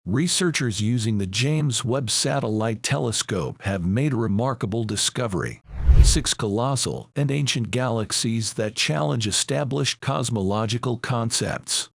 Researchers using the James Webb Satellite Telescope have made a remarkable discovery: 6 colossal and ancient galaxies that challenge established cosmological concepts.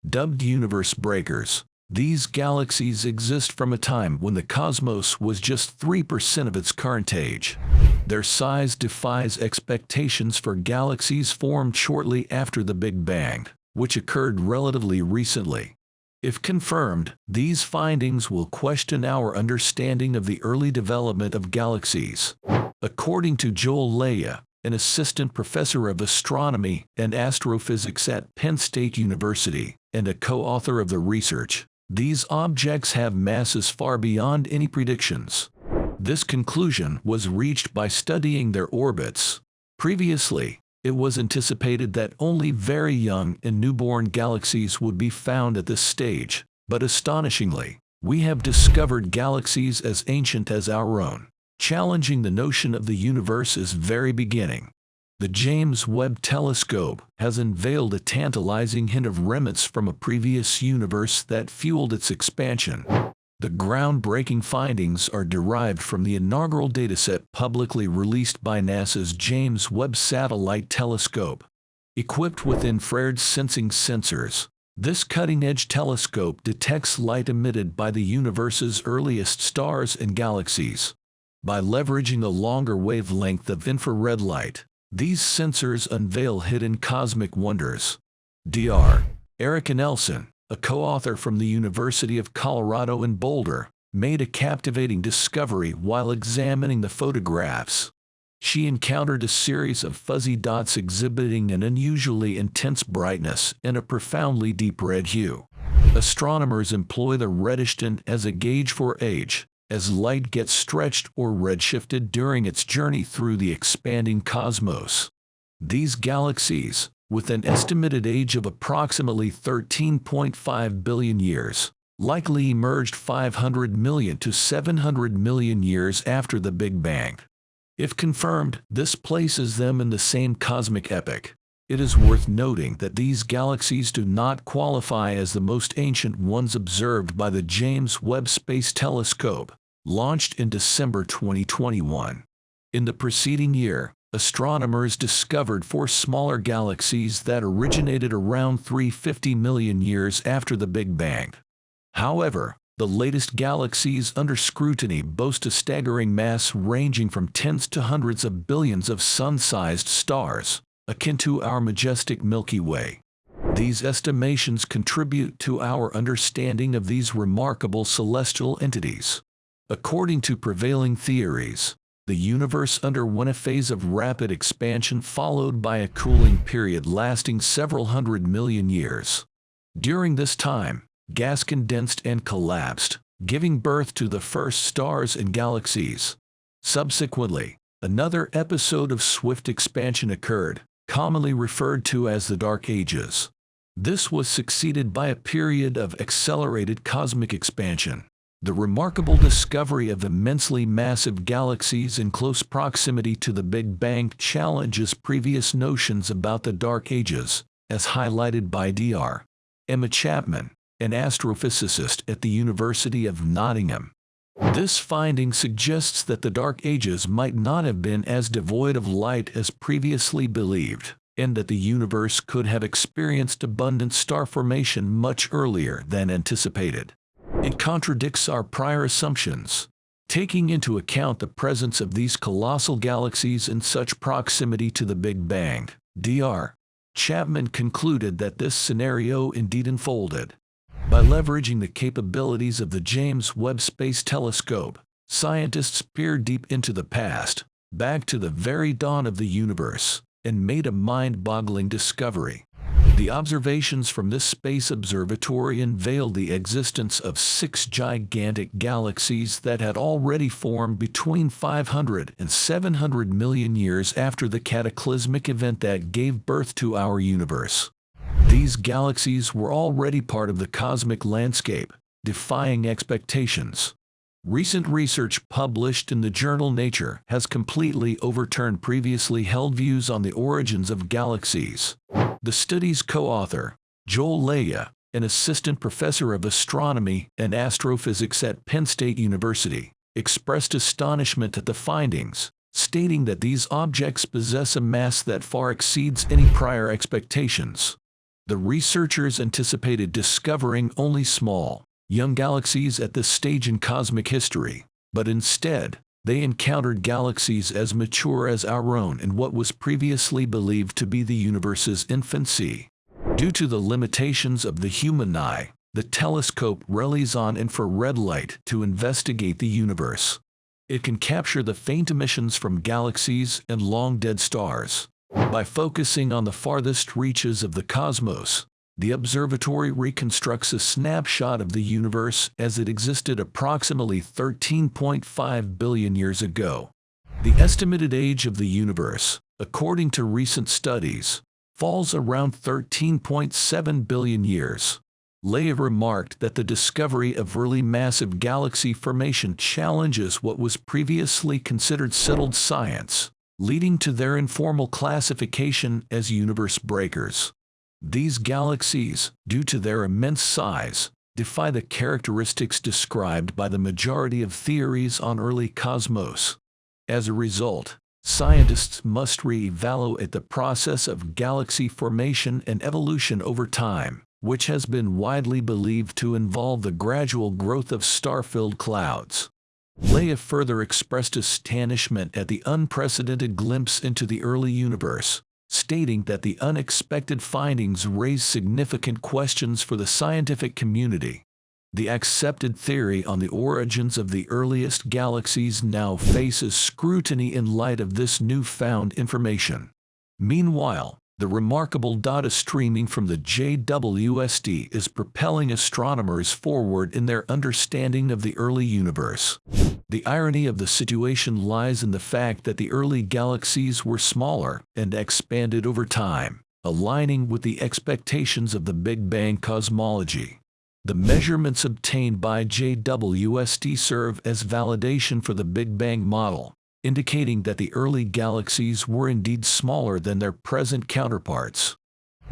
Dubbed universe breakers, these galaxies exist from a time when the cosmos was just 3% of its current age. Their size defies expectations for galaxies formed shortly after the Big Bang, which occurred relatively recently. If confirmed, these findings will question our understanding of the early development of galaxies. According to Joel Leah, an assistant professor of astronomy and astrophysics at Penn State University, and a co-author of the research, these objects have masses far beyond any predictions. This conclusion was reached by studying their orbits. Previously, it was anticipated that only very young and newborn galaxies would be found at this stage, but astonishingly, we have discovered galaxies as ancient as our own, challenging the notion of the universe's very beginning. The James Webb Telescope has unveiled a tantalizing hint of remnants from a previous universe that fueled its expansion. The groundbreaking findings are derived from the inaugural dataset publicly released by NASA's James Webb Satellite Telescope. Equipped with infrared sensing sensors, this cutting-edge telescope detects light emitted by the universe's earliest stars and galaxies. By leveraging a longer wavelength of infrared light, these sensors unveil hidden cosmic wonders. Dr. Erica Nelson, a co-author from the University of Colorado in Boulder, made a captivating discovery while examining the photographs. She encountered a series of fuzzy dots exhibiting an unusually intense brightness and a profoundly deep red hue. Astronomers employ the reddish tint as a gauge for age, as light gets stretched or redshifted during its journey through the expanding cosmos. These galaxies, with an estimated age of approximately 13.5 billion years, likely emerged 500 million to 700 million years after the Big Bang. If confirmed, this places them in the same cosmic epoch. It is worth noting that these galaxies do not qualify as the most ancient ones observed by the James Webb Space Telescope, launched in December 2021. In the preceding year, astronomers discovered 4 smaller galaxies that originated around 350 million years after the Big Bang. However, the latest galaxies under scrutiny boast a staggering mass ranging from tens to hundreds of billions of sun-sized stars, akin to our majestic Milky Way. These estimations contribute to our understanding of these remarkable celestial entities. According to prevailing theories, the universe underwent a phase of rapid expansion followed by a cooling period lasting several hundred million years. During this time, gas condensed and collapsed, giving birth to the first stars and galaxies. Subsequently, another episode of swift expansion occurred, commonly referred to as the Dark Ages. This was succeeded by a period of accelerated cosmic expansion. The remarkable discovery of immensely massive galaxies in close proximity to the Big Bang challenges previous notions about the Dark Ages, as highlighted by Dr. Emma Chapman, an astrophysicist at the University of Nottingham. This finding suggests that the Dark Ages might not have been as devoid of light as previously believed, and that the universe could have experienced abundant star formation much earlier than anticipated. It contradicts our prior assumptions. Taking into account the presence of these colossal galaxies in such proximity to the Big Bang, Dr. Chapman concluded that this scenario indeed unfolded. By leveraging the capabilities of the James Webb Space Telescope, scientists peered deep into the past, back to the very dawn of the universe, and made a mind-boggling discovery. The observations from this space observatory unveiled the existence of 6 gigantic galaxies that had already formed between 500 and 700 million years after the cataclysmic event that gave birth to our universe. These galaxies were already part of the cosmic landscape, defying expectations. Recent research published in the journal Nature has completely overturned previously held views on the origins of galaxies. The study's co-author, Joel Leah, an assistant professor of astronomy and astrophysics at Penn State University, expressed astonishment at the findings, stating that these objects possess a mass that far exceeds any prior expectations. The researchers anticipated discovering only small, young galaxies at this stage in cosmic history, but instead, they encountered galaxies as mature as our own in what was previously believed to be the universe's infancy. Due to the limitations of the human eye, the telescope relies on infrared light to investigate the universe. It can capture the faint emissions from galaxies and long-dead stars. By focusing on the farthest reaches of the cosmos, the observatory reconstructs a snapshot of the universe as it existed approximately 13.5 billion years ago. The estimated age of the universe, according to recent studies, falls around 13.7 billion years. Leah remarked that the discovery of early massive galaxy formation challenges what was previously considered settled science, leading to their informal classification as universe breakers. These galaxies, due to their immense size, defy the characteristics described by the majority of theories on early cosmos. As a result, scientists must re-evaluate the process of galaxy formation and evolution over time, which has been widely believed to involve the gradual growth of star-filled clouds. Leah further expressed astonishment at the unprecedented glimpse into the early universe, stating that the unexpected findings raise significant questions for the scientific community. The accepted theory on the origins of the earliest galaxies now faces scrutiny in light of this newfound information. Meanwhile, the remarkable data streaming from the JWST is propelling astronomers forward in their understanding of the early universe. The irony of the situation lies in the fact that the early galaxies were smaller and expanded over time, aligning with the expectations of the Big Bang cosmology. The measurements obtained by JWST serve as validation for the Big Bang model, indicating that the early galaxies were indeed smaller than their present counterparts.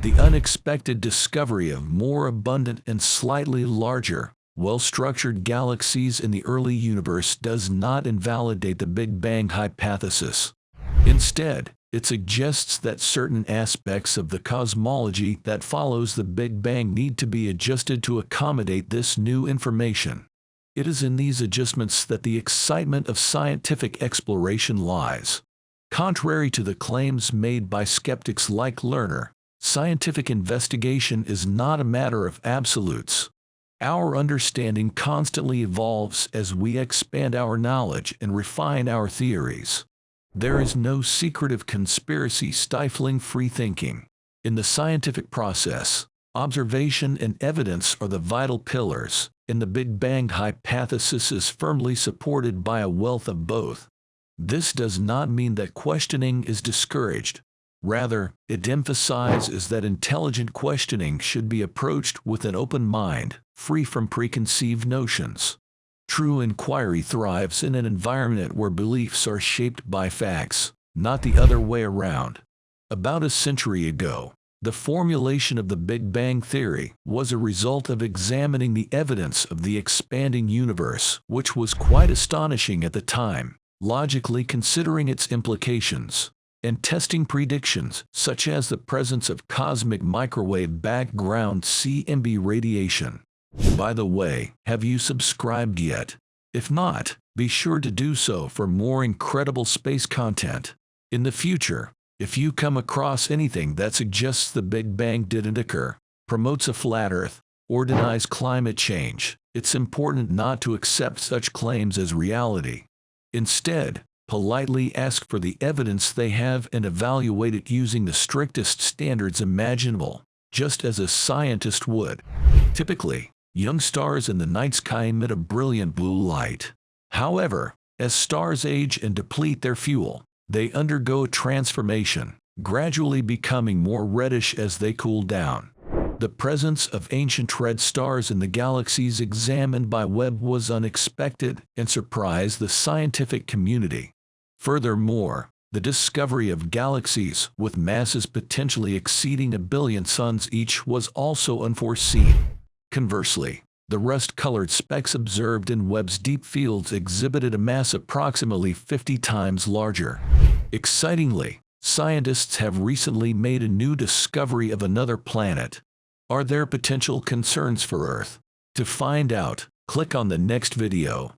The unexpected discovery of more abundant and slightly larger, well-structured galaxies in the early universe does not invalidate the Big Bang hypothesis. Instead, it suggests that certain aspects of the cosmology that follows the Big Bang need to be adjusted to accommodate this new information. It is in these adjustments that the excitement of scientific exploration lies. Contrary to the claims made by skeptics like Lerner, scientific investigation is not a matter of absolutes. Our understanding constantly evolves as we expand our knowledge and refine our theories. There is no secretive conspiracy stifling free thinking. In the scientific process, observation and evidence are the vital pillars, and the Big Bang hypothesis is firmly supported by a wealth of both. This does not mean that questioning is discouraged. Rather, it emphasizes that intelligent questioning should be approached with an open mind, free from preconceived notions. True inquiry thrives in an environment where beliefs are shaped by facts, not the other way around. About a century ago, the formulation of the Big Bang theory was a result of examining the evidence of the expanding universe, which was quite astonishing at the time, logically considering its implications, and testing predictions such as the presence of cosmic microwave background CMB radiation. By the way, have you subscribed yet? If not, be sure to do so for more incredible space content. In the future, if you come across anything that suggests the Big Bang didn't occur, promotes a flat Earth, or denies climate change, it's important not to accept such claims as reality. Instead, politely ask for the evidence they have and evaluate it using the strictest standards imaginable, just as a scientist would. Typically, young stars in the night sky emit a brilliant blue light. However, as stars age and deplete their fuel, they undergo a transformation, gradually becoming more reddish as they cool down. The presence of ancient red stars in the galaxies examined by Webb was unexpected and surprised the scientific community. Furthermore, The discovery of galaxies with masses potentially exceeding 1 billion suns each was also unforeseen. Conversely, the rust-colored specks observed in Webb's deep fields exhibited a mass approximately 50 times larger. Excitingly, scientists have recently made a new discovery of another planet. Are there potential concerns for Earth? To find out, click on the next video.